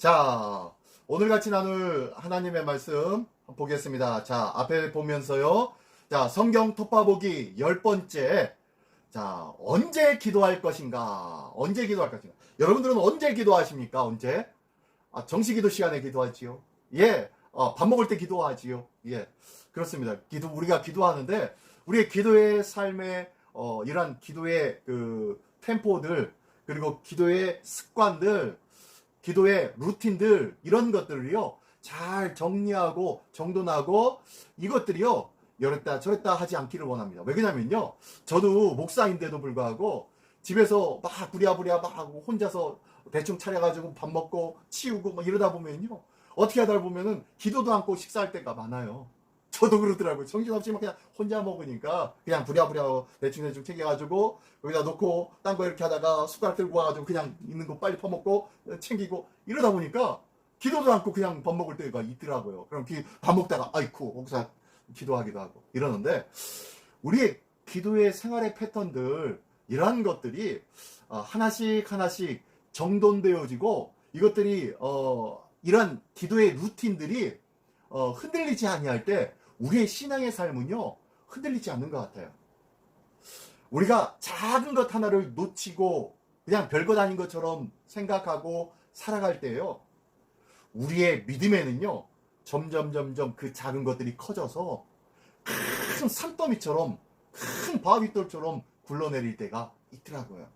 자, 오늘 같이 나눌 하나님의 말씀 보겠습니다. 자, 앞에 보면서요. 자, 성경 톱파보기 10번째. 자, 언제 기도할 것인가? 언제 기도할 것인가? 여러분들은 언제 기도하십니까? 언제? 정시기도 시간에 기도하지요. 예. 밥 먹을 때 기도하지요. 예. 그렇습니다. 우리가 기도하는데, 우리의 기도의 삶에, 이러한 기도의 템포들, 그리고 기도의 습관들, 기도의 루틴들, 이런 것들을요, 잘 정리하고 정돈하고 이것들이요, 이랬다 저랬다 하지 않기를 원합니다. 왜 그러냐면요, 저도 목사인데도 불구하고 집에서 막 부랴부랴 막 하고 혼자서 대충 차려가지고 밥 먹고 치우고 막 이러다 보면요, 어떻게 하다 보면은 기도도 않고 식사할 때가 많아요. 저도 그러더라고요. 정신없이 막 그냥 혼자 먹으니까 그냥 부랴부랴 대충 챙겨가지고 여기다 놓고 딴 거 이렇게 하다가 숟가락 들고 와가지고 그냥 있는 거 빨리 퍼먹고 챙기고 이러다 보니까 기도도 않고 그냥 밥 먹을 때가 있더라고요. 그럼 밥 먹다가 아이쿠 목사 기도하기도 하고 이러는데, 우리의 기도의 생활의 패턴들, 이러한 것들이 하나씩 정돈되어지고, 이것들이 이러한 기도의 루틴들이 흔들리지 아니할 때 우리의 신앙의 삶은요, 흔들리지 않는 것 같아요. 우리가 작은 것 하나를 놓치고 그냥 별것 아닌 것처럼 생각하고 살아갈 때요, 우리의 믿음에는요, 점점 그 작은 것들이 커져서 큰 산더미처럼, 큰 바위돌처럼 굴러내릴 때가 있더라고요.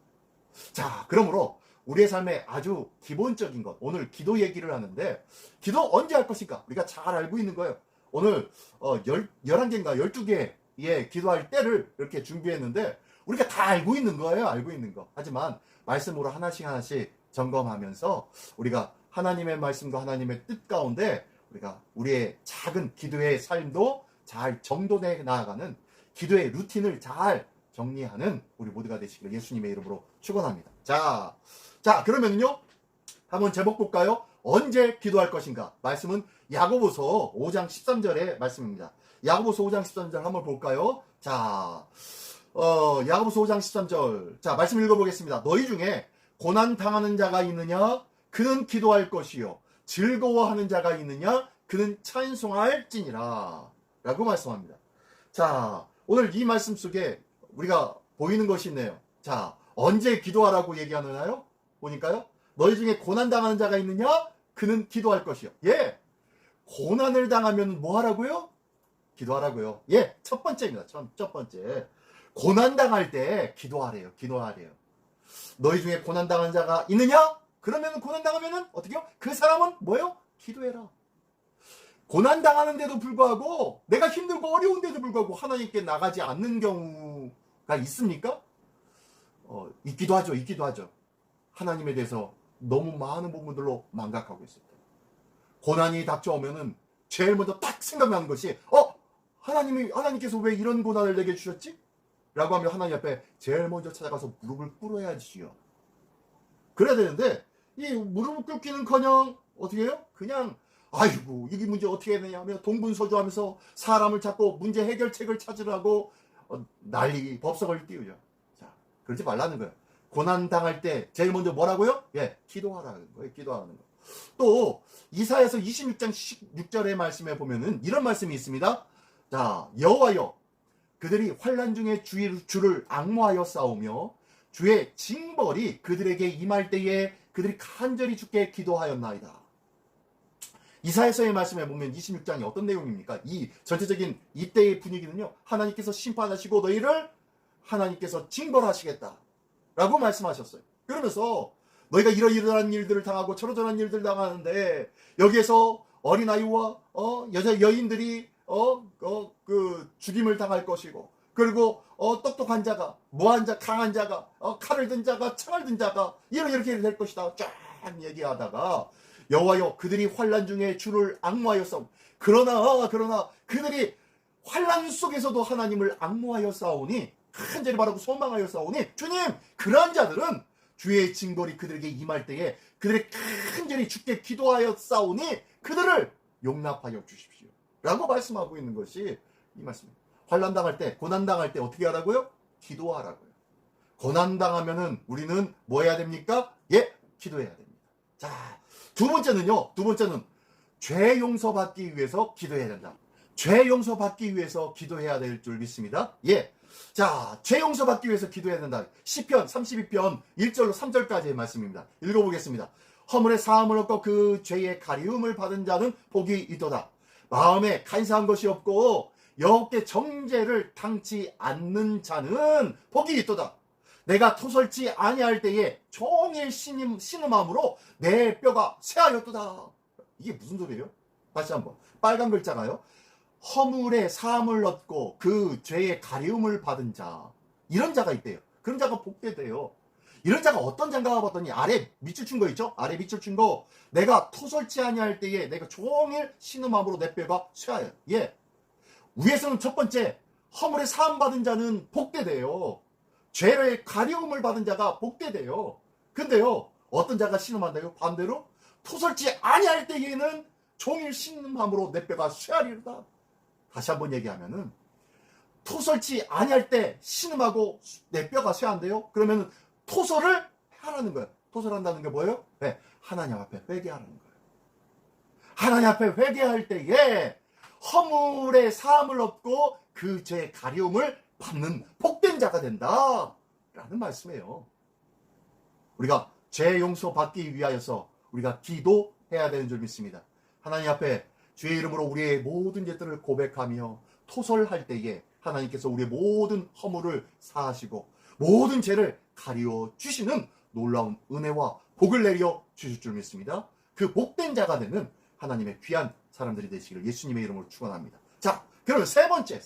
자, 그러므로 우리의 삶의 아주 기본적인 것, 오늘 기도 얘기를 하는데, 기도 언제 할 것인가? 우리가 잘 알고 있는 거예요. 오늘 11개인가 12개의 기도할 때를 이렇게 준비했는데, 우리가 다 알고 있는 거예요. 알고 있는 거. 하지만 말씀으로 하나씩 점검하면서 우리가 하나님의 말씀과 하나님의 뜻 가운데 우리가 우리의 작은 기도의 삶도 잘 정돈해 나아가는, 기도의 루틴을 잘 정리하는 우리 모두가 되시길 예수님의 이름으로 축원합니다. 자, 그러면요, 한번 제목 볼까요? 언제 기도할 것인가? 말씀은 야고보서 5장 13절의 말씀입니다. 야고보서 5장 13절 한번 볼까요? 자, 야고보서 5장 13절. 자, 말씀 읽어보겠습니다. 너희 중에 고난 당하는 자가 있느냐? 그는 기도할 것이요. 즐거워하는 자가 있느냐? 그는 찬송할지니라. 라고 말씀합니다. 자, 오늘 이 말씀 속에 우리가 보이는 것이 있네요. 자, 언제 기도하라고 얘기하느냐요? 보니까요, 너희 중에 고난 당하는 자가 있느냐? 그는 기도할 것이요. 예, 고난을 당하면 뭐 하라고요? 기도하라고요. 예, 첫 번째입니다. 첫 번째, 고난 당할 때 기도하래요. 너희 중에 고난 당하는 자가 있느냐? 그러면 고난 당하면은 어떻게요? 그 사람은 뭐예요? 기도해라. 고난 당하는데도 불구하고, 내가 힘들고 어려운데도 불구하고 하나님께 나가지 않는 경우가 있습니까? 있기도 하죠. 하나님에 대해서 너무 많은 부분들로 망각하고 있을 때, 고난이 닥쳐오면은 제일 먼저 딱 생각나는 것이, 하나님께서 왜 이런 고난을 내게 주셨지? 라고 하면 하나님 앞에 제일 먼저 찾아가서 무릎을 꿇어야지요. 그래야 되는데, 이 무릎을 꿇기는커녕 어떻게 해요? 그냥 아이고 이게 문제 어떻게 해야 되냐 하며 동분서주하면서 사람을 찾고 문제 해결책을 찾으라고 난리 법석을 띄우죠. 자, 그러지 말라는 거예요. 고난 당할 때 제일 먼저 뭐라고요? 예, 기도하라는 거예요. 기도하는 거. 또 이사야서 26장 16절의 말씀에 보면은 이런 말씀이 있습니다. 자, 여호와여, 그들이 환난 중에 주를 앙모하여 싸우며 주의 징벌이 그들에게 임할 때에 그들이 간절히 주께 기도하였나이다. 이사야서의 말씀에 보면 26장이 어떤 내용입니까? 이 전체적인 이때의 분위기는요, 하나님께서 심판하시고 너희를 하나님께서 징벌하시겠다 라고 말씀하셨어요. 그러면서 너희가 이러이러한 일들을 당하고 저러저러한 일들을 당하는데, 여기에서 어린아이와 여인들이 죽임을 당할 것이고, 그리고 똑똑한 자가, 무한 자, 강한 자가, 칼을 든 자가, 창을 든 자가 이렇게 될 것이다 쫙 얘기하다가, 여호와여, 그들이 환난 중에 주를 앙모하여 싸우니, 그러나 그들이 환난 속에서도 하나님을 앙모하여 싸우니, 간절히 바라고 소망하여 싸우니, 주님, 그러한 자들은 주의 징벌이 그들에게 임할 때에 그들이 간절히 주께 기도하여 싸우니 그들을 용납하여 주십시오 라고 말씀하고 있는 것이 이 말씀입니다. 환난 당할 때, 고난 당할 때 어떻게 하라고요? 기도하라고요. 고난 당하면은 우리는 뭐 해야 됩니까? 예, 기도해야 됩니다. 자, 두 번째는 죄 용서받기 위해서 기도해야 된다. 죄 용서받기 위해서 기도해야 될 줄 믿습니다. 예. 자, 죄 용서받기 위해서 기도해야 된다. 시편 32편 1절로 3절까지의 말씀입니다. 읽어보겠습니다. 허물의 사함을 얻고 그 죄의 가리움을 받은 자는 복이 있도다. 마음에 간사한 것이 없고 여호와께 정죄를 당치 않는 자는 복이 있도다. 내가 토설지 아니할 때에 종일 신음함으로 내 뼈가 쇠하였도다. 이게 무슨 소리예요? 다시 한번. 빨간 글자가요. 허물의 사함을 얻고 그 죄의 가리움을 받은 자. 이런 자가 있대요. 그런 자가 복되대요. 이런 자가 어떤 자인가 봤더니 아래 밑줄 친 거 있죠? 아래 밑줄 친 거. 내가 토설지 아니할 때에 내가 종일 신음함으로 내 뼈가 쇠하여. 예. 위에서는 첫 번째 허물의 사함 받은 자는 복되대요. 죄의 가려움을 받은 자가 복되대요. 근데요, 어떤 자가 신음한다요? 반대로 토설지 아니할 때에는 종일 신음함으로 내 뼈가 쇠하리로다. 다시 한번 얘기하면은 토설지 아니할 때 신음하고 내 뼈가 쇠한대요. 그러면은 토설을 하라는 거예요. 토설한다는 게 뭐예요? 네, 하나님 앞에 회개하라는 거예요. 하나님 앞에 회개할 때에 허물의 사함을 얻고 그 죄의 가려움을 받는 복된 자가 된다 라는 말씀이에요. 우리가 죄 용서 받기 위하여서 우리가 기도해야 되는 줄 믿습니다. 하나님 앞에 주의 이름으로 우리의 모든 죄들을 고백하며 토설할 때에 하나님께서 우리의 모든 허물을 사하시고 모든 죄를 가리워 주시는 놀라운 은혜와 복을 내려 주실 줄 믿습니다. 그 복된 자가 되는 하나님의 귀한 사람들이 되시기를 예수님의 이름으로 축원합니다. 자, 그러면 세 번째.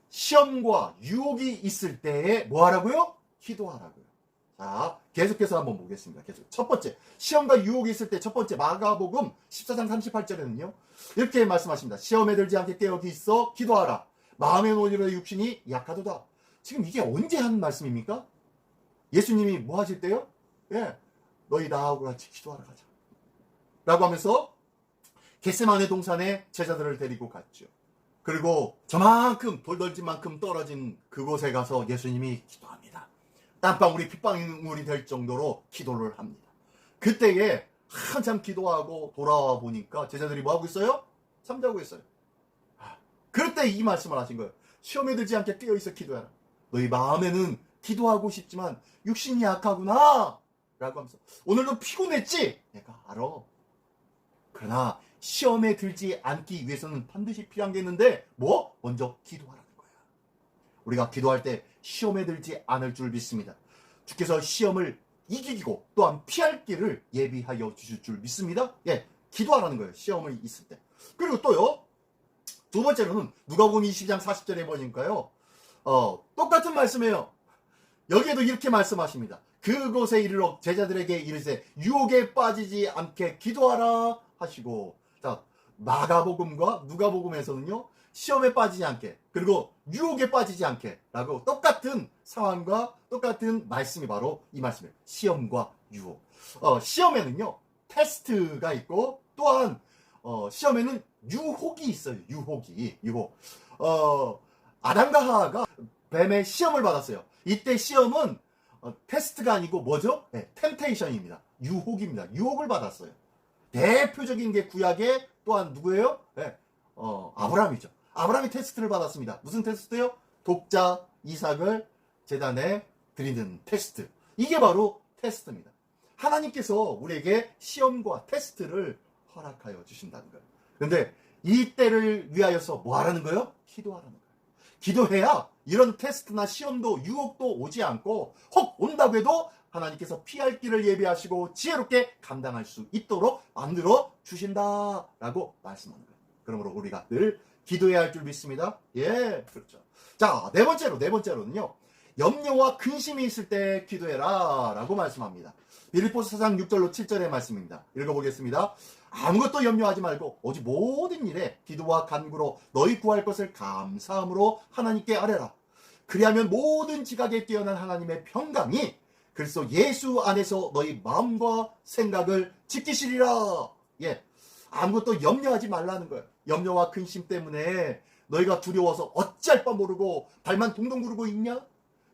시험과 유혹이 있을 때에 뭐 하라고요? 기도하라고요. 자, 계속해서 한번 보겠습니다. 계속. 첫 번째, 시험과 유혹이 있을 때 첫 번째 마가복음 14장 38절에는요. 이렇게 말씀하십니다. 시험에 들지 않게 깨어 있어 기도하라. 마음의 논의로 육신이 약하도다. 지금 이게 언제 한 말씀입니까? 예수님이 뭐 하실 때요? 예, 너희 나하고 같이 기도하러 가자. 라고 하면서 겟세마네 동산에 제자들을 데리고 갔죠. 그리고 저만큼 돌덜지만큼 떨어진 그곳에 가서 예수님이 기도합니다. 땀방울이 핏방울이 될 정도로 기도를 합니다. 그때에 한참 기도하고 돌아와 보니까 제자들이 뭐 하고 있어요? 잠자고 있어요. 그럴 때 이 말씀을 하신 거예요. 시험에 들지 않게 깨어있어 기도해라. 너희 마음에는 기도하고 싶지만 육신이 약하구나 라고 하면서 오늘도 피곤했지? 내가 알아. 그러나 시험에 들지 않기 위해서는 반드시 필요한 게 있는데 뭐? 먼저 기도하라는 거야. 우리가 기도할 때 시험에 들지 않을 줄 믿습니다. 주께서 시험을 이기고 또한 피할 길을 예비하여 주실 줄 믿습니다. 예, 기도하라는 거예요. 시험을 있을 때. 그리고 또요. 두 번째로는 누가복음 22장 40절에 보니까요. 똑같은 말씀이에요. 여기에도 이렇게 말씀하십니다. 그곳에 이르러 제자들에게 이르세 유혹에 빠지지 않게 기도하라 하시고, 자, 마가복음과 누가복음에서는요, 시험에 빠지지 않게, 그리고 유혹에 빠지지 않게 라고 똑같은 상황과 똑같은 말씀이 바로 이 말씀이에요. 시험과 유혹. 시험에는요, 테스트가 있고, 또한, 시험에는 유혹이 있어요. 유혹. 아담과 하와가 뱀의 시험을 받았어요. 이때 시험은 테스트가 아니고 뭐죠? 네, 템테이션입니다. 유혹입니다. 유혹을 받았어요. 대표적인 게 구약의 또한 누구예요? 네, 아브라함이죠. 아브라함이 테스트를 받았습니다. 무슨 테스트요? 독자 이삭을 제단에 드리는 테스트. 이게 바로 테스트입니다. 하나님께서 우리에게 시험과 테스트를 허락하여 주신다는 거예요. 그런데 이때를 위하여서 뭐 하라는 거예요? 기도하라는 거예요. 기도해야 이런 테스트나 시험도 유혹도 오지 않고 혹 온다고 해도 하나님께서 피할 길을 예비하시고 지혜롭게 감당할 수 있도록 만들어 주신다라고 말씀하는 거예요. 그러므로 우리가 늘 기도해야 할 줄 믿습니다. 예, 그렇죠. 자, 네 번째로는요. 염려와 근심이 있을 때 기도해라 라고 말씀합니다. 빌립보서 4장 6절로 7절의 말씀입니다. 읽어보겠습니다. 아무것도 염려하지 말고 오직 모든 일에 기도와 간구로 너희 구할 것을 감사함으로 하나님께 아뢰라. 그리하면 모든 지각에 뛰어난 하나님의 평강이 그리스도 예수 안에서 너희 마음과 생각을 지키시리라. 예, 아무것도 염려하지 말라는 거예요. 염려와 근심 때문에 너희가 두려워서 어찌할 바 모르고 발만 동동 구르고 있냐?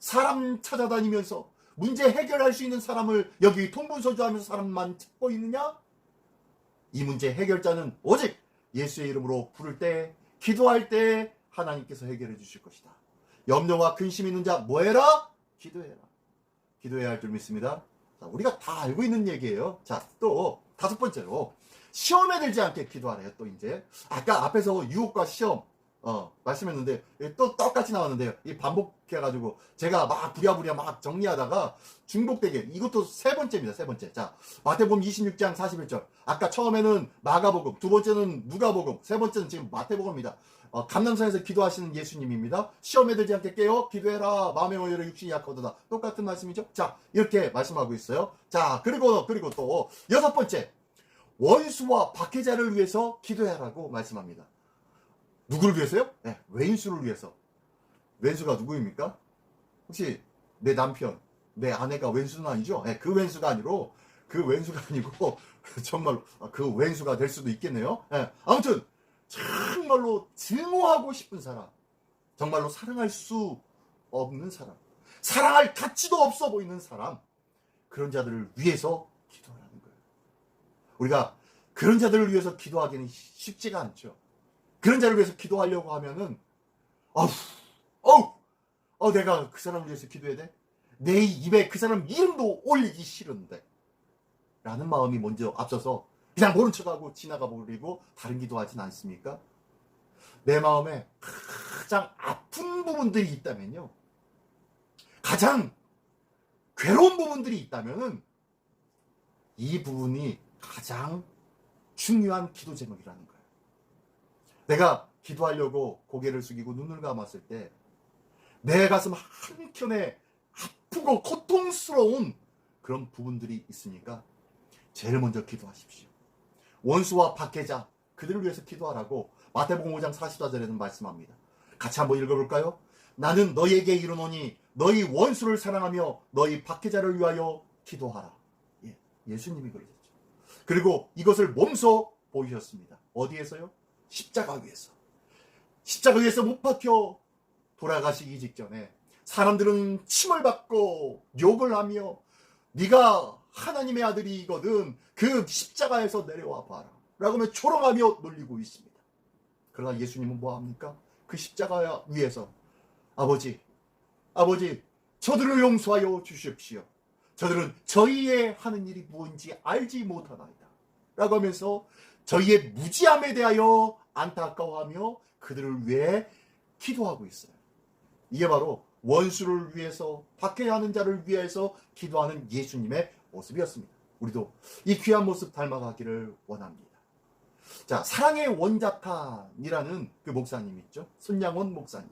사람 찾아다니면서 문제 해결할 수 있는 사람을 여기 통분서주하면서 사람만 찾고 있느냐? 이 문제 해결자는 오직 예수의 이름으로 부를 때, 기도할 때 하나님께서 해결해 주실 것이다. 염려와 근심 있는 자 뭐해라? 기도해라. 기도해야 할 줄 믿습니다. 자, 우리가 다 알고 있는 얘기예요. 자, 또 다섯 번째로 시험에 들지 않게 기도하래요. 또 이제 아까 앞에서 유혹과 시험 말씀했는데 또 똑같이 나왔는데요. 이 반복해가지고 제가 막 부랴부랴 막 정리하다가 중복되게, 이것도 세 번째입니다. 세 번째. 자, 마태복음 26장 41절. 아까 처음에는 마가복음, 두 번째는 누가복음, 세 번째는 지금 마태복음입니다. 감람산에서 기도하시는 예수님입니다. 시험에 들지 않게 깨어 기도해라. 마음의 원리로 육신이 약하도다. 똑같은 말씀이죠. 자, 이렇게 말씀하고 있어요. 자, 그리고 또 여섯 번째, 원수와 박해자를 위해서 기도해라고 말씀합니다. 누구를 위해서요? 네, 왼수를 위해서. 왼수가 누구입니까? 혹시 내 남편, 내 아내가 왼수는 아니죠? 네, 그 왼수가 아니고 정말로 그 왼수가 될 수도 있겠네요. 네, 아무튼 정말로 증오하고 싶은 사람, 정말로 사랑할 수 없는 사람, 사랑할 가치도 없어 보이는 사람, 그런 자들을 위해서 기도하라는 거예요. 우리가 그런 자들을 위해서 기도하기는 쉽지가 않죠. 그런 자를 위해서 기도하려고 하면은 내가 그 사람을 위해서 기도해야 돼? 내 입에 그 사람 이름도 올리기 싫은데 라는 마음이 먼저 앞서서 그냥 모른 척하고 지나가 버리고 다른 기도하진 않습니까? 내 마음에 가장 아픈 부분들이 있다면요, 가장 괴로운 부분들이 있다면은 이 부분이 가장 중요한 기도 제목이라는 거예요. 내가 기도하려고 고개를 숙이고 눈을 감았을 때 내 가슴 한켠에 아프고 고통스러운 그런 부분들이 있으니까 제일 먼저 기도하십시오. 원수와 박해자, 그들을 위해서 기도하라고 마태복음 5장 44절에는 말씀합니다. 같이 한번 읽어볼까요? 나는 너희에게 이르노니 너희 원수를 사랑하며 너희 박해자를 위하여 기도하라. 예수님이 그러셨죠. 그리고 이것을 몸소 보이셨습니다. 어디에서요? 십자가 위에서. 십자가 위에서 못 박혀 돌아가시기 직전에 사람들은 침을 받고 욕을 하며 네가 하나님의 아들이거든 그 십자가에서 내려와 봐라 라고 하며 조롱하며 놀리고 있습니다. 그러나 예수님은 뭐합니까? 그 십자가 위에서 아버지 저들을 용서하여 주십시오. 저들은 저희의 하는 일이 무엇인지 알지 못하나이다 라고 하면서 저희의 무지함에 대하여 안타까워하며 그들을 위해 기도하고 있어요. 이게 바로 원수를 위해서, 박해하는 자를 위해서 기도하는 예수님의 모습이었습니다. 우리도 이 귀한 모습 닮아가기를 원합니다. 자, 사랑의 원자탄이라는 그 목사님 있죠? 손양원 목사님.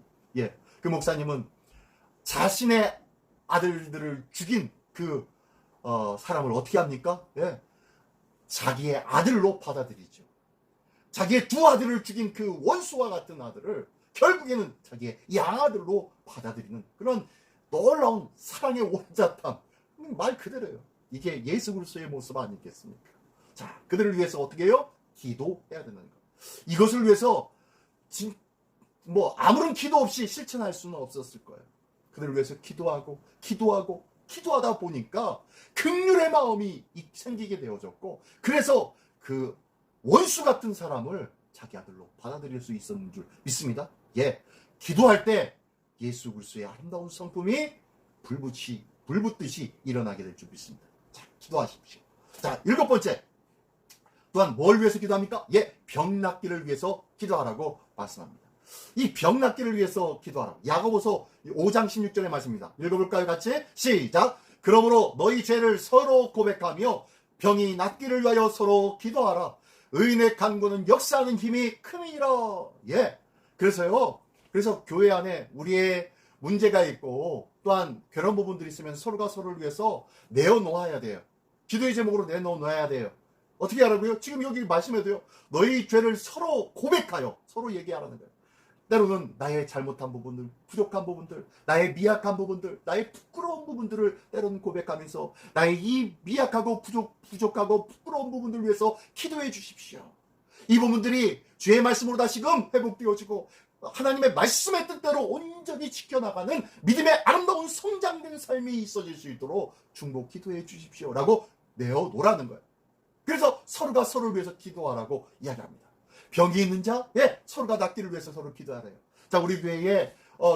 그 목사님은 자신의 아들들을 죽인 그 사람을 어떻게 합니까? 자기의 아들로 받아들이죠. 자기의 두 아들을 죽인 그 원수와 같은 아들을 결국에는 자기의 양아들로 받아들이는 그런 놀라운 사랑의 원자탄. 말 그대로예요. 이게 예수 그리스도의 모습 아니겠습니까? 자, 그들을 위해서 어떻게 해요? 기도해야 되는 거. 이것을 위해서 아무런 기도 없이 실천할 수는 없었을 거예요. 그들을 위해서 기도하다 보니까 긍휼의 마음이 생기게 되어졌고, 그래서 그 원수 같은 사람을 자기 아들로 받아들일 수 있었는 줄 믿습니다. 기도할 때 예수 그리스도의 아름다운 성품이 불붙듯이 일어나게 될 줄 믿습니다. 자, 기도하십시오. 자, 일곱 번째. 또한 뭘 위해서 기도합니까? 병 낫기를 위해서 기도하라고 말씀합니다. 이 병 낫기를 위해서 기도하라. 야고보서 5장 16절의 말씀입니다. 읽어볼까요? 같이 시작. 그러므로 너희 죄를 서로 고백하며 병이 낫기를 위하여 서로 기도하라. 의인의 간구는 역사하는 힘이 큼이니라. 그래서 교회 안에 우리의 문제가 있고 또한 그런 부분들이 있으면 서로가 서로를 위해서 내어놓아야 돼요. 기도의 제목으로 내놓아야 돼요. 어떻게 하라고요? 지금 여기 말씀해도요. 너희 죄를 서로 고백하여 서로 얘기하라는 거예요. 때로는 나의 잘못한 부분들, 부족한 부분들, 나의 미약한 부분들, 나의 부끄러운 부분들을 때로는 고백하면서 나의 이 미약하고 부족하고 부끄러운 부분들을 위해서 기도해 주십시오. 이 부분들이 주의 말씀으로 다시금 회복되어지고 하나님의 말씀의 뜻대로 온전히 지켜나가는 믿음의 아름다운 성장된 삶이 있어질 수 있도록 중보 기도해 주십시오 라고 내어놓으라는 거예요. 그래서 서로가 서로를 위해서 기도하라고 이야기합니다. 병이 있는 자, 예, 서로가 낫기를 위해서 서로 기도하래요. 자, 우리 교회에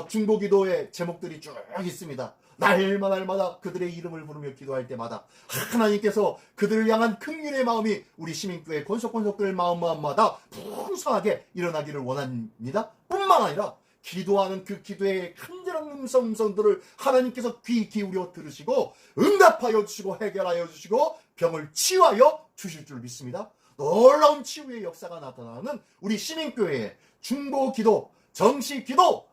중보 기도의 제목들이 쭉 있습니다. 날마다 그들의 이름을 부르며 기도할 때마다 하나님께서 그들을 향한 긍휼의 마음이 우리 시민교회 권속들 마음마다 풍성하게 일어나기를 원합니다. 뿐만 아니라 기도하는 그 기도의 간절한 음성들을 하나님께서 귀 기울여 들으시고 응답하여 주시고 해결하여 주시고 병을 치유하여 주실 줄 믿습니다. 놀라운 치유의 역사가 나타나는 우리 시민교회의 중보 기도, 정시 기도,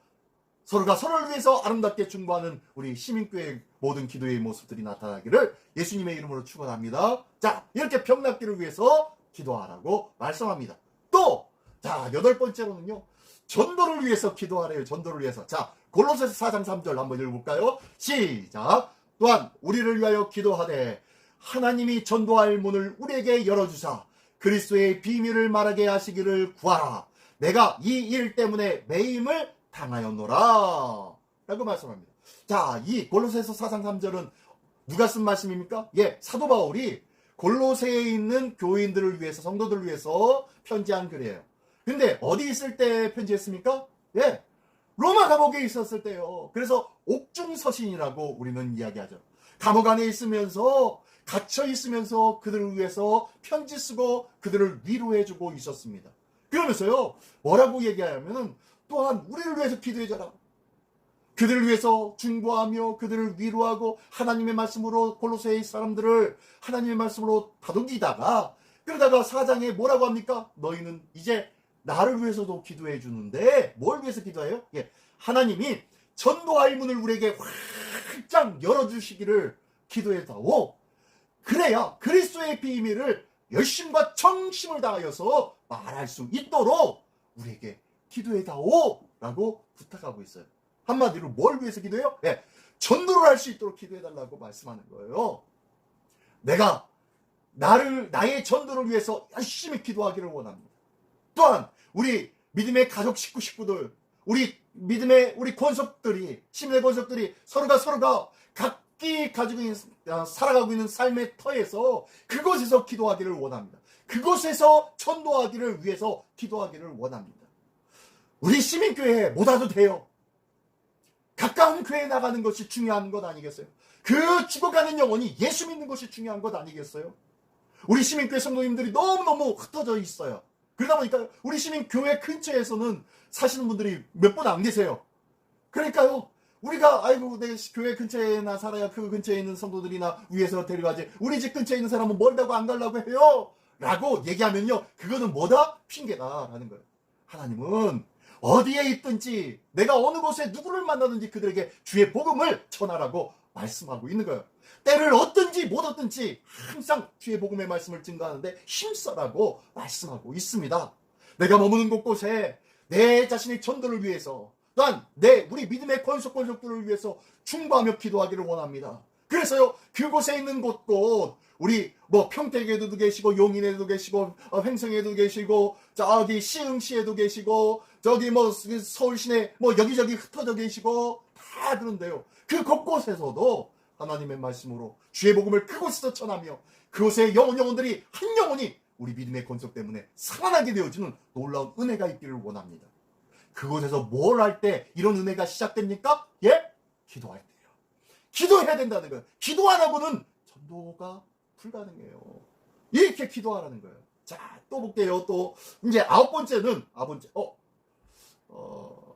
서로가 서로를 위해서 아름답게 중보하는 우리 시민교회의 모든 기도의 모습들이 나타나기를 예수님의 이름으로 축원합니다. 자, 이렇게 병 낫기를 위해서 기도하라고 말씀합니다. 또, 자, 8번째로는요, 전도를 위해서 기도하래요. 전도를 위해서. 자, 골로새서 4장 3절 한번 읽어볼까요? 시작. 또한 우리를 위하여 기도하되 하나님이 전도할 문을 우리에게 열어주사 그리스도의 비밀을 말하게 하시기를 구하라. 내가 이 일 때문에 매임을 당하였노라 라고 말씀합니다. 자, 이 골로새서 4장 3절은 누가 쓴 말씀입니까? 예, 사도 바울이 골로새에 있는 교인들을 위해서, 성도들을 위해서 편지한 글이에요. 근데 어디 있을 때 편지했습니까? 예, 로마 감옥에 있었을 때요. 그래서 옥중서신이라고 우리는 이야기하죠. 감옥 안에 있으면서, 갇혀 있으면서 그들을 위해서 편지 쓰고 그들을 위로해주고 있었습니다. 그러면서요, 뭐라고 얘기하냐면은 또한 우리를 위해서 기도해줘라. 그들을 위해서 중보하며 그들을 위로하고 하나님의 말씀으로 골로새의 사람들을 하나님의 말씀으로 다독이다가 그러다가 4장에 뭐라고 합니까? 너희는 이제 나를 위해서도 기도해 주는데 뭘 위해서 기도해요? 예, 하나님이 전도할 문을 우리에게 활짝 열어주시기를 기도해다오. 그래야 그리스도의 비밀을 열심과 정심을 다하여서 말할 수 있도록 우리에게 기도해다오 라고 부탁하고 있어요. 한마디로 뭘 위해서 기도해요? 예, 전도를 할 수 있도록 기도해달라고 말씀하는 거예요. 내가 나의 전도를 위해서 열심히 기도하기를 원합니다. 또한 우리 믿음의 가족 식구들, 우리 믿음의 우리 권속들이, 시민의 권속들이 서로가 각기 가지고 있는, 살아가고 있는 삶의 터에서 그곳에서 기도하기를 원합니다. 그곳에서 전도하기를 위해서 기도하기를 원합니다. 우리 시민교회에 못 와도 돼요. 가까운 교회에 나가는 것이 중요한 것 아니겠어요? 그 죽어가는 영혼이 예수 믿는 것이 중요한 것 아니겠어요? 우리 시민교회 성도님들이 너무너무 흩어져 있어요. 그러다 보니까 우리 시민교회 근처에서는 사시는 분들이 몇 분 안 계세요. 그러니까요, 우리가 아이고 내 교회 근처에나 살아야 그 근처에 있는 성도들이나 위에서 데려가지 우리 집 근처에 있는 사람은 멀다고 안 가려고 해요 라고 얘기하면요, 그거는 뭐다? 핑계다라는 거예요. 하나님은 어디에 있든지 내가 어느 곳에 누구를 만나든지 그들에게 주의 복음을 전하라고 말씀하고 있는 거예요. 때를 얻든지 못 얻든지 항상 주의 복음의 말씀을 증거하는데 힘써라고 말씀하고 있습니다. 내가 머무는 곳곳에 내 자신의 전도를 위해서 또한 우리 믿음의 권속들을 위해서 중보하며 기도하기를 원합니다. 그래서요, 그곳에 있는 곳곳 우리 평택에도 계시고 용인에도 계시고 횡성에도 계시고 저기 시흥시에도 계시고 저기 서울 시내 여기저기 흩어져 계시고 다 그런데요, 그 곳곳에서도 하나님의 말씀으로 주의 복음을 그곳에서 전하며 그곳의 영혼들이 한 영혼이 우리 믿음의 권속 때문에 살아나게 되어주는 놀라운 은혜가 있기를 원합니다. 그곳에서 뭘 할 때 이런 은혜가 시작됩니까? 예? 기도할 때요. 기도해야 된다는 거예요. 기도 안 하고는 전도가 불가능해요. 이렇게 기도하라는 거예요. 자, 또 볼게요. 또 이제 9번째는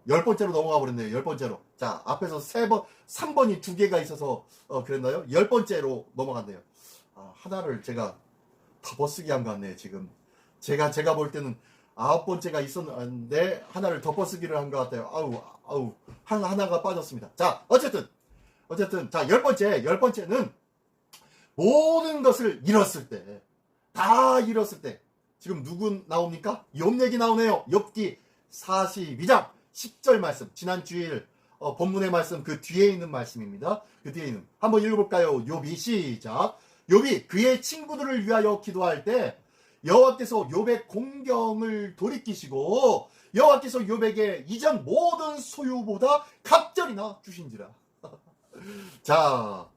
10번째로 넘어가 버렸네요. 10번째로. 자, 앞에서 3번이 2개가 있어서 그랬나요? 10번째로 넘어갔네요. 하나를 제가 덮어쓰기 한 것 같네요. 지금 제가 볼 때는 9번째가 있었는데 하나를 덮어쓰기를 한 것 같아요. 하나가 빠졌습니다. 자, 어쨌든 자, 10번째는 모든 것을 잃었을 때, 다 잃었을 때, 지금 누구 나옵니까? 욥 얘기 나오네요. 욥기 42장 10절 말씀, 지난 주일 본문의 말씀 그 뒤에 있는 말씀입니다. 그 뒤에 있는, 한번 읽어볼까요? 욥이 시작. 욥이 그의 친구들을 위하여 기도할 때 여호와께서 욥의 공경을 돌이키시고 여호와께서 욥에게 이전 모든 소유보다 갑절이나 주신지라. 자,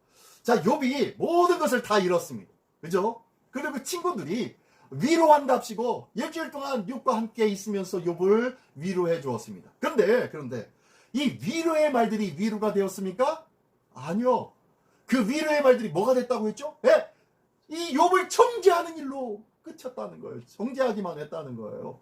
욥이 모든 것을 다 잃었습니다. 그죠? 그리고 친구들이 위로한답시고 일주일 동안 욥과 함께 있으면서 욥을 위로해 주었습니다. 그런데 이 위로의 말들이 위로가 되었습니까? 아니요. 그 위로의 말들이 뭐가 됐다고 했죠? 예, 이 욥을 정죄하는 일로 그쳤다는 거예요. 정죄하기만 했다는 거예요.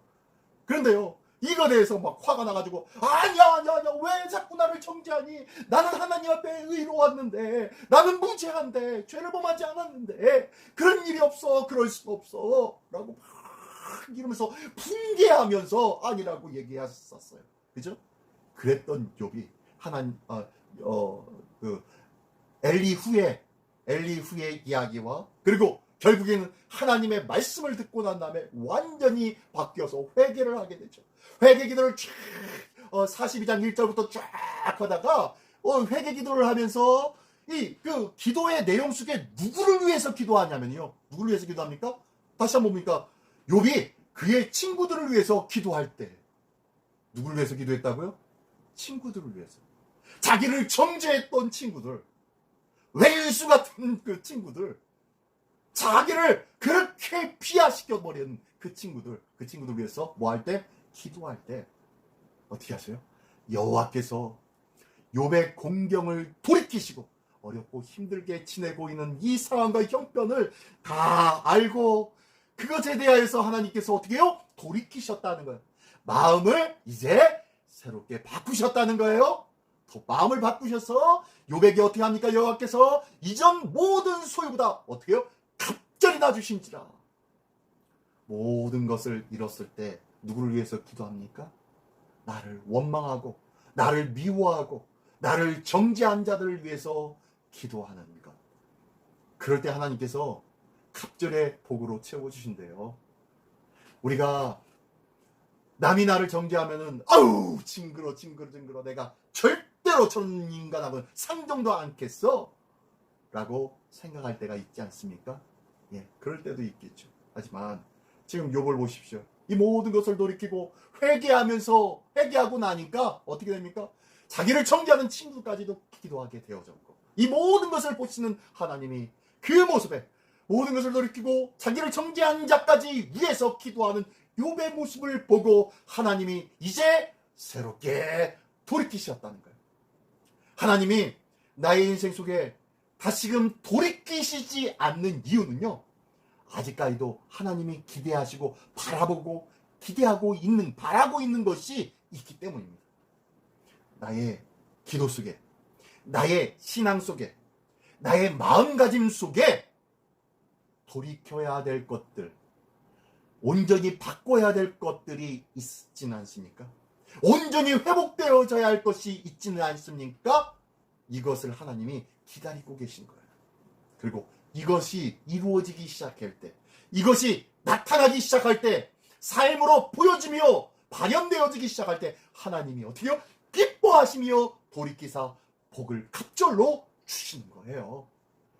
그런데요, 이거 대해서 막 화가 나가지고 아니야 왜 자꾸 나를 정죄하니? 나는 하나님 앞에 의로웠는데, 나는 무죄한데, 죄를 범하지 않았는데, 그런 일이 없어, 그럴 수가 없어 라고 막 이러면서 분개하면서 아니라고 얘기했었어요. 그죠? 그랬던 욥이 하나님 그 엘리후의 이야기와 그리고 결국에는 하나님의 말씀을 듣고 난 다음에 완전히 바뀌어서 회개를 하게 되죠. 회개 기도를 쫙 42장 1절부터 쫙 하다가 회개 기도를 하면서 이 그 기도의 내용 속에 누구를 위해서 기도하냐면요. 누구를 위해서 기도합니까? 다시 한번 봅니까? 욥이 그의 친구들을 위해서 기도할 때 누구를 위해서 기도했다고요? 친구들을 위해서. 자기를 정죄했던 친구들, 왼수 같은 그 친구들, 자기를 그렇게 피하시켜버린 그 친구들 위해서 뭐 할 때? 기도할 때 어떻게 하세요? 여호와께서 욥의 공경을 돌이키시고 어렵고 힘들게 지내고 있는 이 상황과 형편을 다 알고 그것에 대하여서 하나님께서 어떻게 해요? 돌이키셨다는 거예요. 마음을 이제 새롭게 바꾸셨다는 거예요. 마음을 바꾸셔서 욥에게 어떻게 합니까? 여호와께서 이전 모든 소유보다 어떻게 해요? 갑절이 나주신지라. 모든 것을 잃었을 때 누구를 위해서 기도합니까? 나를 원망하고 나를 미워하고 나를 정죄한 자들을 위해서 기도하는 것. 그럴 때 하나님께서 갑절의 복으로 채워주신대요. 우리가 남이 나를 정죄하면은 아우 징그러 내가 절대로 저런 인간하고는 상종도 않겠어 라고 생각할 때가 있지 않습니까? 예, 그럴 때도 있겠죠. 하지만 지금 욥을 보십시오. 이 모든 것을 돌이키고 회개하고 나니까 어떻게 됩니까? 자기를 정죄하는 친구까지도 기도하게 되어졌고, 이 모든 것을 보시는 하나님이 그 모습에 모든 것을 돌이키고 자기를 정죄한 자까지 위해서 기도하는 욥의 모습을 보고 하나님이 이제 새롭게 돌이키셨다는 거예요. 하나님이 나의 인생 속에 다시금 돌이키시지 않는 이유는요, 아직까지도 하나님이 기대하시고 바라보고 바라고 있는 것이 있기 때문입니다. 나의 기도 속에, 나의 신앙 속에, 나의 마음가짐 속에 돌이켜야 될 것들, 온전히 바꿔야 될 것들이 있지는 않습니까? 온전히 회복되어져야 할 것이 있지는 않습니까? 이것을 하나님이 기다리고 계신 거예요. 그리고 이것이 이루어지기 시작할 때, 이것이 나타나기 시작할 때, 삶으로 보여지며 발현되어지기 시작할 때 하나님이 어떻게 해요? 기뻐하시며 돌이키사 복을 갑절로 주시는 거예요.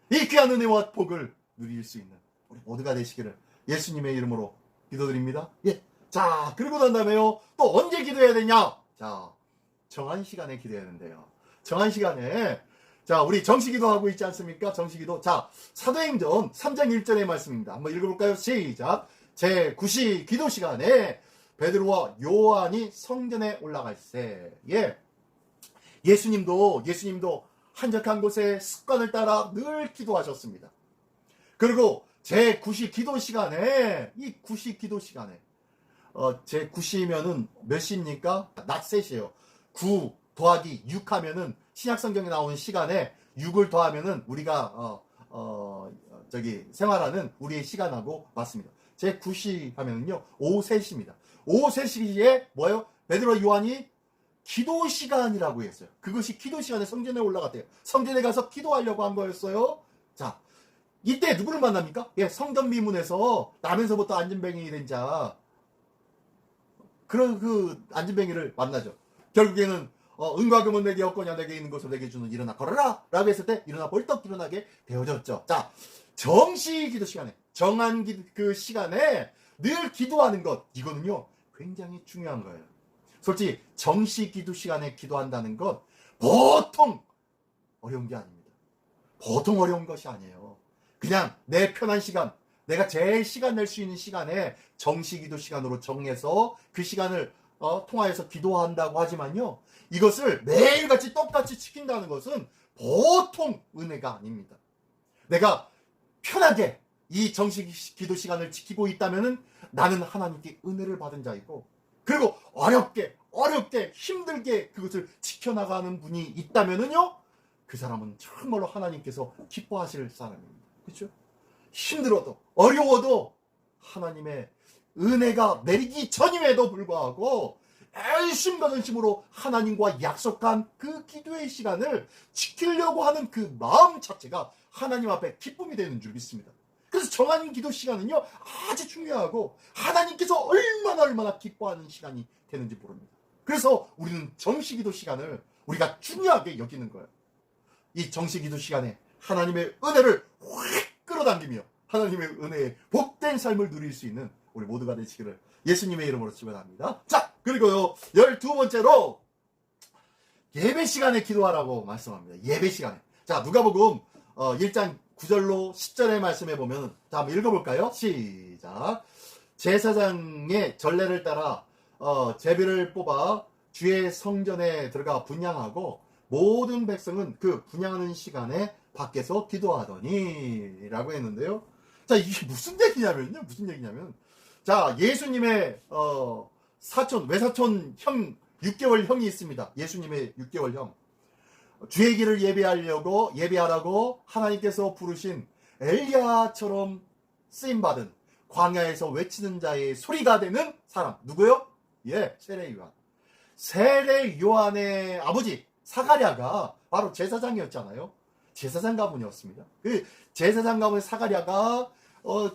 이 귀한 은혜와 복을 누릴 수 있는 우리 모두가 되시기를 예수님의 이름으로 기도드립니다. 예. 자, 그리고 난 다음에요, 또 언제 기도해야 되냐? 자, 정한 시간에 기도해야 된대요. 정한 시간에, 자, 우리 정시기도 하고 있지 않습니까? 정시기도. 자, 사도행전 3장 1절의 말씀입니다. 한번 읽어볼까요? 시작. 제9시 기도 시간에 베드로와 요한이 성전에 올라갈세. 예. 예수님도 한적한 곳에 습관을 따라 늘 기도하셨습니다. 그리고 제9시 기도 시간에, 이 9시 기도 시간에, 제9시면은 몇 시입니까? 낮 3시에요. 9 더하기 6 하면은 신약성경에 나오는 시간에 6을 더하면은 우리가, 생활하는 우리의 시간하고 맞습니다. 제9시 하면은요, 오후 3시입니다. 오후 3시에 뭐예요? 베드로 요한이 기도 시간이라고 했어요. 그것이 기도 시간에 성전에 올라갔대요. 성전에 가서 기도하려고 한 거였어요. 자, 이때 누구를 만납니까? 예, 성전 미문에서 나면서부터 안진뱅이 된 자, 그런 그 안진뱅이를 만나죠. 결국에는 은과 금은 내게 없거냐, 내게 있는 것을 내게 주는 일어나 걸어라 라고 했을 때 일어나 벌떡 일어나게 되어졌죠. 자, 정시 기도 시간에, 정한 그 시간에 늘 기도하는 것, 이거는요 굉장히 중요한 거예요. 솔직히 정시 기도 시간에 기도한다는 건 보통 어려운 게 아닙니다. 보통 어려운 것이 아니에요. 그냥 내 편한 시간, 내가 제일 시간 낼 수 있는 시간에 정시 기도 시간으로 정해서 그 시간을 통하여서 기도한다고 하지만요, 이것을 매일같이 똑같이 지킨다는 것은 보통 은혜가 아닙니다. 내가 편하게 이 정식 기도 시간을 지키고 있다면은 나는 하나님께 은혜를 받은 자이고, 그리고 어렵게 힘들게 그것을 지켜나가는 분이 있다면은요, 그 사람은 정말로 하나님께서 기뻐하실 사람입니다. 그렇죠? 힘들어도 어려워도 하나님의 은혜가 내리기 전임에도 불구하고 열심과 전심으로 하나님과 약속한 그 기도의 시간을 지키려고 하는 그 마음 자체가 하나님 앞에 기쁨이 되는 줄 믿습니다. 그래서 정한 기도 시간은요, 아주 중요하고 하나님께서 얼마나 기뻐하는 시간이 되는지 모릅니다. 그래서 우리는 정시 기도 시간을 우리가 중요하게 여기는 거예요. 이 정시 기도 시간에 하나님의 은혜를 확 끌어당기며 하나님의 은혜에 복된 삶을 누릴 수 있는 우리 모두가 되시기를 예수님의 이름으로 축원합니다. 자, 그리고요, 12번째로 예배 시간에 기도하라고 말씀합니다. 예배 시간에. 자, 누가복음 1장 9절로 10절의 말씀에 보면, 자, 한번 읽어볼까요? 시작. 제사장의 전례를 따라 제비를 뽑아 주의 성전에 들어가 분향하고 모든 백성은 그 분향하는 시간에 밖에서 기도하더니 라고 했는데요. 자, 이게 무슨 얘기냐면 자, 예수님의 외사촌 형, 6개월 형이 있습니다. 예수님의 6개월 형. 주의 길을 예배하라고 하나님께서 부르신 엘리야처럼 쓰임받은 광야에서 외치는 자의 소리가 되는 사람. 누구요? 예, 세례 요한. 세례 요한의 아버지 사가랴가 바로 제사장이었잖아요. 제사장 가문이었습니다. 그 제사장 가문 사가랴가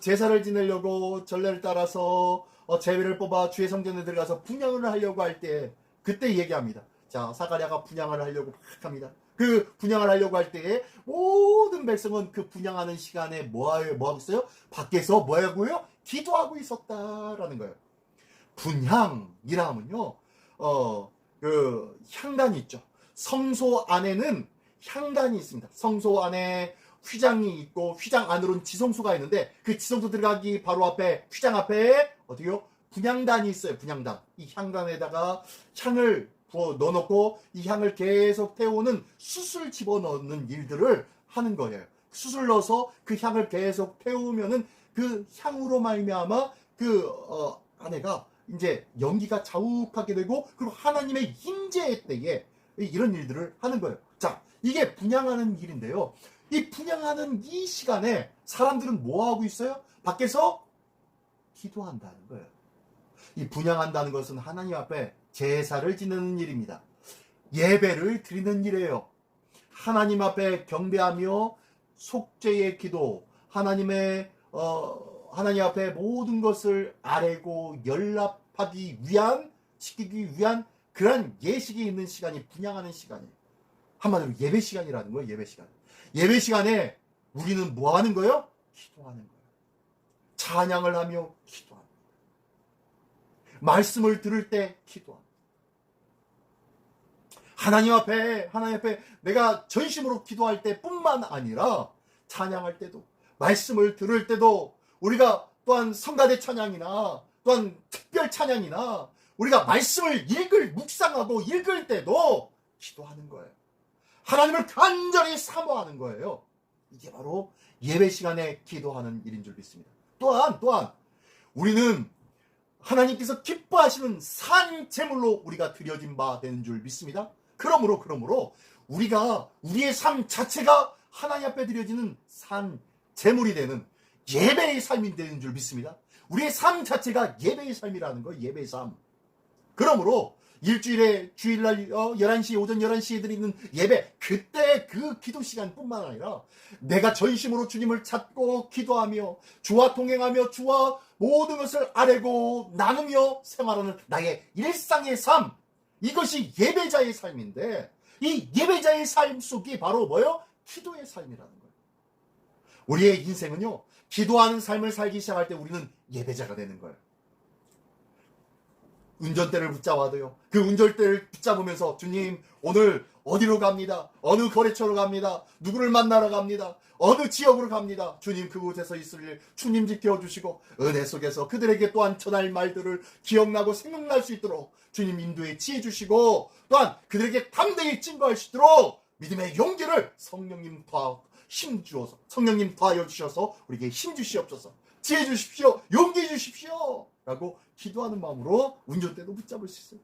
제사를 지내려고 전례를 따라서 제비를 뽑아 주의 성전에 들어가서 분향을 하려고 할 때, 그때 얘기합니다. 자, 사가랴가 분향을 하려고 막 합니다. 그 분향을 하려고 할 때에 모든 백성은 그 분향하는 시간에 뭐 하고 있어요? 밖에서 뭐 하고요? 기도하고 있었다라는 거예요. 분향이라 하면요, 그 향단이 있죠. 성소 안에는 향단이 있습니다. 성소 안에 휘장이 있고 휘장 안으로는 지성소가 있는데 그 지성소 들어가기 바로 앞에, 휘장 앞에 어디요? 분향단이 있어요. 분향단. 이 향단에다가 향을 부어 넣어놓고 이 향을 계속 태우는 숯을 집어넣는 일들을 하는 거예요. 숯을 넣어서 그 향을 계속 태우면은 그 향으로 말미암아 그 안에가 이제 연기가 자욱하게 되고, 그리고 하나님의 임재의 때에 이런 일들을 하는 거예요. 자, 이게 분향하는 일인데요. 이 분향하는 이 시간에 사람들은 뭐 하고 있어요? 밖에서 기도한다는 거예요. 이 분향한다는 것은 하나님 앞에 제사를 지내는 일입니다. 예배를 드리는 일이에요. 하나님 앞에 경배하며 속죄의 기도, 하나님 앞에 모든 것을 아뢰고 연락하기 위한, 시키기 위한 그런 예식이 있는 시간이 분향하는 시간이에요. 한마디로 예배 시간이라는 거예요. 예배 시간. 예배 시간에 우리는 뭐 하는 거예요? 기도하는 거예요. 찬양을 하며 기도합니다. 말씀을 들을 때 기도합니다. 하나님 앞에 내가 전심으로 기도할 때뿐만 아니라 찬양할 때도, 말씀을 들을 때도, 우리가 또한 성가대 찬양이나 또한 특별 찬양이나 우리가 말씀을 묵상하고 읽을 때도 기도하는 거예요. 하나님을 간절히 사모하는 거예요. 이게 바로 예배 시간에 기도하는 일인 줄 믿습니다. 또한 우리는 하나님께서 기뻐하시는 산 제물로 우리가 드려진 바 되는 줄 믿습니다. 그러므로 우리가, 우리의 삶 자체가 하나님 앞에 드려지는 산 제물이 되는 예배의 삶이 되는 줄 믿습니다. 우리의 삶 자체가 예배의 삶이라는 거예요. 예배의 삶. 그러므로 일주일에 주일날 11시, 오전 11시에 드리는 예배, 그때 그 기도 시간뿐만 아니라 내가 전심으로 주님을 찾고 기도하며 주와 동행하며 주와 모든 것을 아뢰고 나누며 생활하는 나의 일상의 삶, 이것이 예배자의 삶인데, 이 예배자의 삶 속이 바로 뭐예요? 기도의 삶이라는 거예요. 우리의 인생은요, 기도하는 삶을 살기 시작할 때 우리는 예배자가 되는 거예요. 운전대를 붙잡아도요. 그 운전대를 붙잡으면서 주님 오늘 어디로 갑니다. 어느 거래처로 갑니다. 누구를 만나러 갑니다. 어느 지역으로 갑니다. 주님 그곳에서 있을 일 주님 지켜주시고 은혜 속에서 그들에게 또한 전할 말들을 기억나고 생각날 수 있도록 주님 인도에 지혜 주시고 또한 그들에게 담대히 증거할 수 있도록 믿음의 용기를 성령님 더하여 주셔서 우리에게 힘 주시옵소서. 지혜 주십시오. 용기 주십시오. 라고 기도하는 마음으로 운전대도 붙잡을 수 있어요.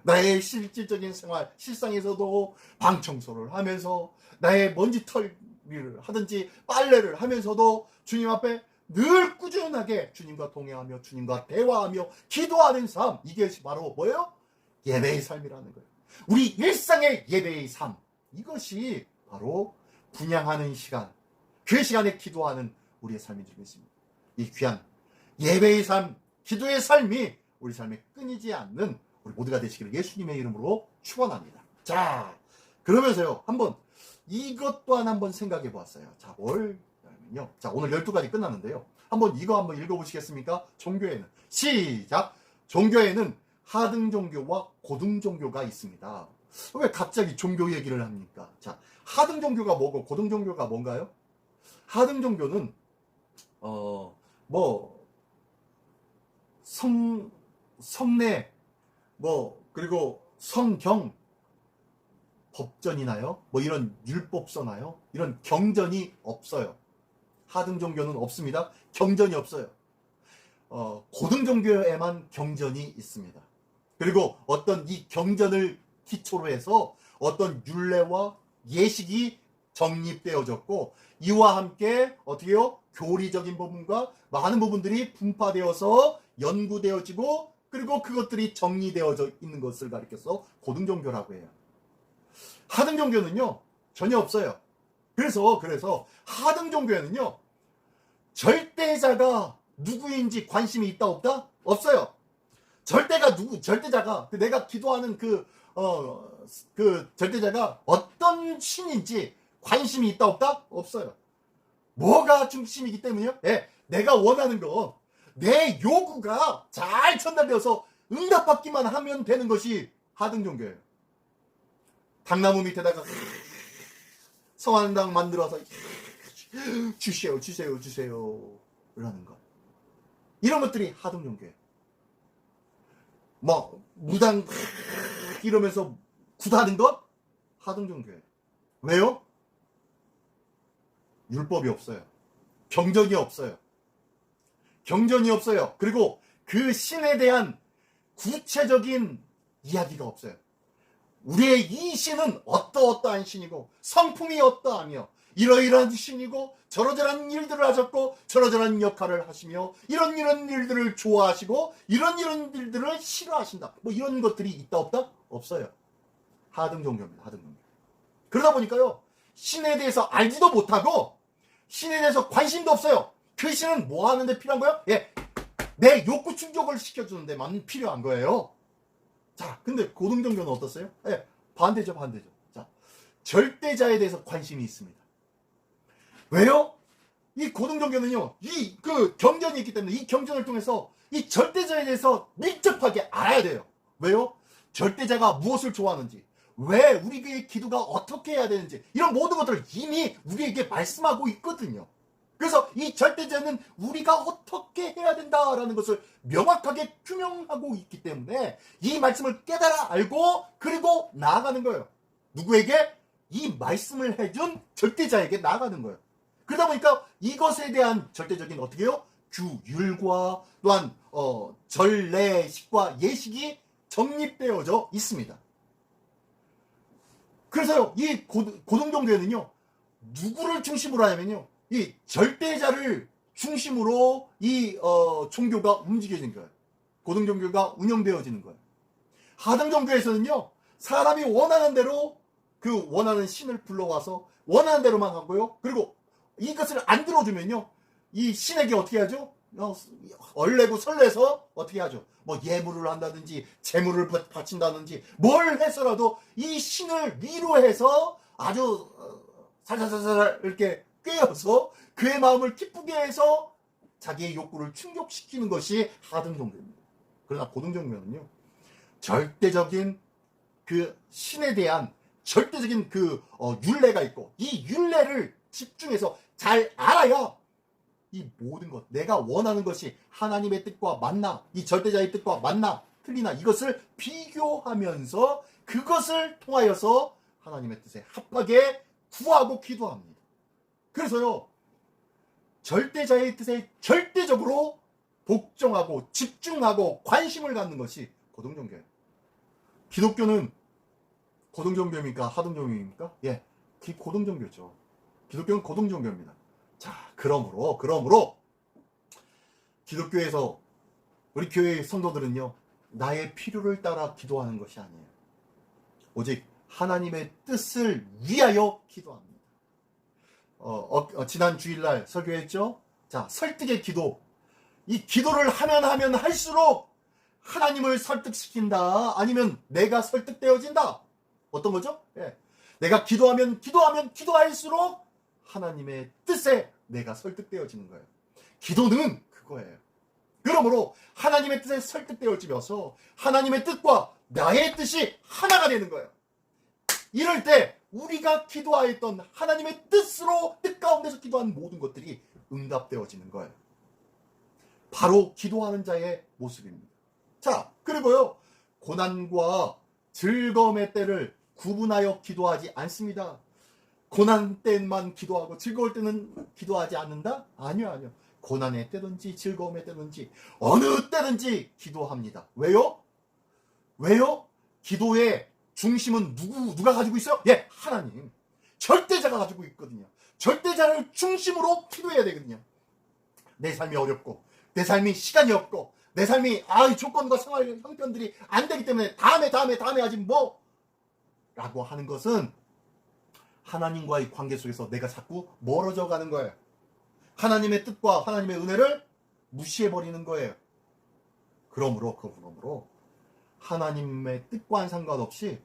나의 실질적인 생활, 실상에서도 방 청소를 하면서 나의 먼지털이를 하든지 빨래를 하면서도 주님 앞에 늘 꾸준하게 주님과 동행하며 주님과 대화하며 기도하는 삶, 이게 바로 뭐예요? 예배의 삶이라는 거예요. 우리 일상의 예배의 삶, 이것이 바로 분향하는 시간, 그 시간에 기도하는 우리의 삶인 줄 믿습니다. 이 귀한 예배의 삶, 기도의 삶이 우리 삶에 끊이지 않는 우리 모두가 되시기를 예수님의 이름으로 축원합니다. 자, 그러면서요, 한번 이것 또한 한번 생각해 보았어요. 자, 뭐냐면요. 자, 오늘 12가지 끝났는데요. 한번 이거 한번 읽어보시겠습니까? 종교에는. 시작! 종교에는 하등 종교와 고등 종교가 있습니다. 왜 갑자기 종교 얘기를 합니까? 자, 하등 종교가 뭐고 고등 종교가 뭔가요? 하등 종교는 성례, 그리고 성경, 법전이나요? 이런 율법 써나요? 이런 경전이 없어요. 하등 종교는 없습니다. 경전이 없어요. 고등 종교에만 경전이 있습니다. 그리고 어떤 이 경전을 기초로 해서 어떤 율례와 예식이 정립되어졌고, 이와 함께 어떻게요? 교리적인 부분과 많은 부분들이 분파되어서 연구되어지고, 그리고 그것들이 정리되어져 있는 것을 가리켜서 고등종교라고 해요. 하등종교는요, 전혀 없어요. 그래서 하등종교에는요, 절대자가 누구인지 관심이 있다 없다? 없어요. 절대자가 내가 기도하는 그 절대자가 어떤 신인지 관심이 있다 없다? 없어요. 뭐가 중심이기 때문이요? 내가 원하는 거, 내 요구가 잘 전달되어서 응답받기만 하면 되는 것이 하등종교예요. 당나무 밑에다가 성한당 만들어서 주세요 이러는 것, 이런 것들이 하등종교예요. 무당 이러면서 굿하는 것 하등종교예요. 왜요? 율법이 없어요. 경전이 없어요. 그리고 그 신에 대한 구체적인 이야기가 없어요. 우리의 이 신은 어떠한 신이고 성품이 어떠하며 이러이러한 신이고 저러저러한 일들을 하셨고 저러저러한 역할을 하시며 이런 일들을 좋아하시고 이런 일들을 싫어하신다. 이런 것들이 있다 없다? 없어요. 하등종교입니다. 하등종교. 그러다 보니까요, 신에 대해서 알지도 못하고 신에 대해서 관심도 없어요. 그 신은 뭐 하는데 필요한 거예요? 내 욕구 충족을 시켜주는 데만 필요한 거예요. 자, 근데 고등종교는 어떻어요? 반대죠. 자, 절대자에 대해서 관심이 있습니다. 왜요? 이 고등종교는요, 그 경전이 있기 때문에 이 경전을 통해서 이 절대자에 대해서 밀접하게 알아야 돼요. 왜요? 절대자가 무엇을 좋아하는지, 왜 우리의 기도가 어떻게 해야 되는지, 이런 모든 것들을 이미 우리에게 말씀하고 있거든요. 그래서 이 절대자는 우리가 어떻게 해야 된다라는 것을 명확하게 규명하고 있기 때문에 이 말씀을 깨달아 알고 그리고 나아가는 거예요. 누구에게? 이 말씀을 해준 절대자에게 나아가는 거예요. 그러다 보니까 이것에 대한 절대적인 어떻게 해요? 규율과 또한 전례식과 예식이 정립되어져 있습니다. 그래서요, 이 고등종교에는요, 누구를 중심으로 하냐면요, 이 절대자를 중심으로 이 종교가 움직여지는 거예요. 고등종교가 운영되어지는 거예요. 하등종교에서는요, 사람이 원하는 대로 그 원하는 신을 불러와서 원하는 대로만 하고요. 그리고 이것을 안 들어주면요, 이 신에게 어떻게 하죠? 얼레고 설레서 어떻게 하죠? 예물을 한다든지 재물을 바친다든지 뭘 해서라도 이 신을 위로해서 아주 살살살살 이렇게 꿰어서 그의 마음을 기쁘게 해서 자기의 욕구를 충족시키는 것이 하등종교입니다. 그러나 고등정교는요, 절대적인 그 신에 대한 절대적인 그 율례가 있고, 이 율례를 집중해서 잘 알아야 이 모든 것, 내가 원하는 것이 하나님의 뜻과 맞나, 이 절대자의 뜻과 맞나 틀리나, 이것을 비교하면서 그것을 통하여서 하나님의 뜻에 합하게 구하고 기도합니다. 그래서요, 절대자의 뜻에 절대적으로 복종하고 집중하고 관심을 갖는 것이 고등종교예요. 기독교는 고등종교입니까? 하등종교입니까? 예, 고등종교죠. 기독교는 고등종교입니다. 자, 그러므로 기독교에서 우리 교회의 성도들은요, 나의 필요를 따라 기도하는 것이 아니에요. 오직 하나님의 뜻을 위하여 기도합니다. 지난 주일날 설교했죠? 자, 설득의 기도. 이 기도를 하면 할수록 하나님을 설득시킨다. 아니면 내가 설득되어진다. 어떤 거죠? 예. 내가 기도하면 기도할수록 하나님의 뜻에 내가 설득되어지는 거예요. 기도는 그거예요. 그러므로 하나님의 뜻에 설득되어지면서 하나님의 뜻과 나의 뜻이 하나가 되는 거예요. 이럴 때 우리가 기도하였던 하나님의 뜻으로, 뜻 가운데서 기도한 모든 것들이 응답되어지는 거예요. 바로 기도하는 자의 모습입니다. 자, 그리고요, 고난과 즐거움의 때를 구분하여 기도하지 않습니다. 고난 때만 기도하고 즐거울 때는 기도하지 않는다? 아니요. 고난의 때든지 즐거움의 때든지 어느 때든지 기도합니다. 왜요? 기도의 중심은 누가 가지고 있어요? 예, 하나님. 절대자가 가지고 있거든요. 절대자를 중심으로 기도해야 되거든요. 내 삶이 어렵고, 내 삶이 시간이 없고, 내 삶이 이 조건과 생활 형편들이 안 되기 때문에 다음에 하지 뭐 라고 하는 것은 하나님과의 관계 속에서 내가 자꾸 멀어져 가는 거예요. 하나님의 뜻과 하나님의 은혜를 무시해버리는 거예요. 그러므로 하나님의 뜻과는 상관없이,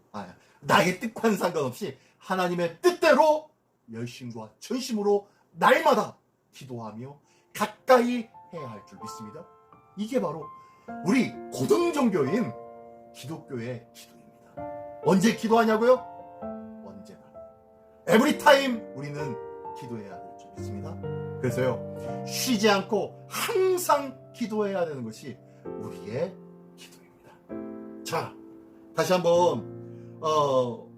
나의 뜻과는 상관없이 하나님의 뜻대로 열심과 전심으로 날마다 기도하며 가까이 해야 할 줄 믿습니다. 이게 바로 우리 고등종교인 기독교의 기도입니다. 언제 기도하냐고요? 언제나. 에브리타임 우리는 기도해야 될 줄 믿습니다. 그래서요, 쉬지 않고 항상 기도해야 되는 것이 우리의 기도입니다. 자, 다시 한번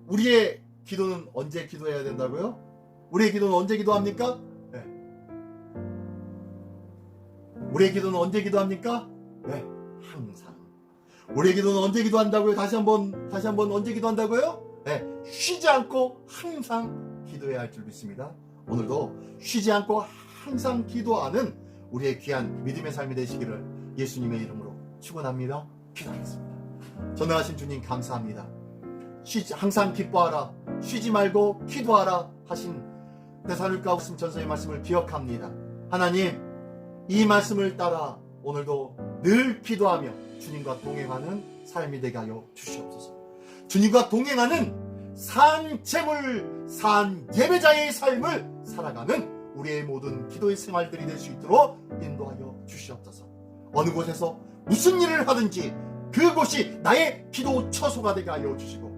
우리의 기도는 언제 기도해야 된다고요? 우리의 기도는 언제 기도합니까? 네. 우리의 기도는 언제 기도합니까? 네, 항상. 우리의 기도는 언제 기도한다고요? 다시 한번 언제 기도한다고요? 네, 쉬지 않고 항상 기도해야 할 줄 믿습니다. 오늘도 쉬지 않고 항상 기도하는 우리의 귀한 믿음의 삶이 되시기를 예수님의 이름으로 축원합니다. 기도하겠습니다. 전능하신 주님 감사합니다. 항상 기뻐하라, 쉬지 말고 기도하라 하신 데살로니가 후서 전서의 말씀을 기억합니다. 하나님, 이 말씀을 따라 오늘도 늘 기도하며 주님과 동행하는 삶이 되게 하여 주시옵소서. 주님과 동행하는 산 제물, 산 예배자의 삶을 살아가는 우리의 모든 기도의 생활들이 될 수 있도록 인도하여 주시옵소서. 어느 곳에서 무슨 일을 하든지 그곳이 나의 기도 처소가 되게 하여 주시고,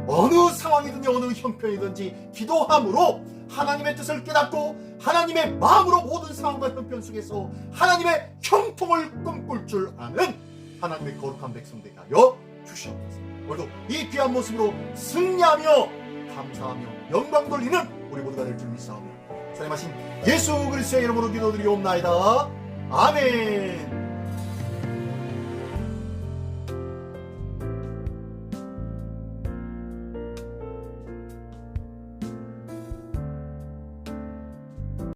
어느 상황이든지 어느 형편이든지 기도함으로 하나님의 뜻을 깨닫고 하나님의 마음으로 모든 상황과 형편 속에서 하나님의 형통을 꿈꿀 줄 아는 하나님의 거룩한 백성 되게 하여 주시옵소서. 오늘도 이 귀한 모습으로 승리하며 감사하며 영광 돌리는 우리 모두가 될 줄 믿사오며 살아계신 예수 그리스도의 이름으로 기도드리옵나이다. 아멘.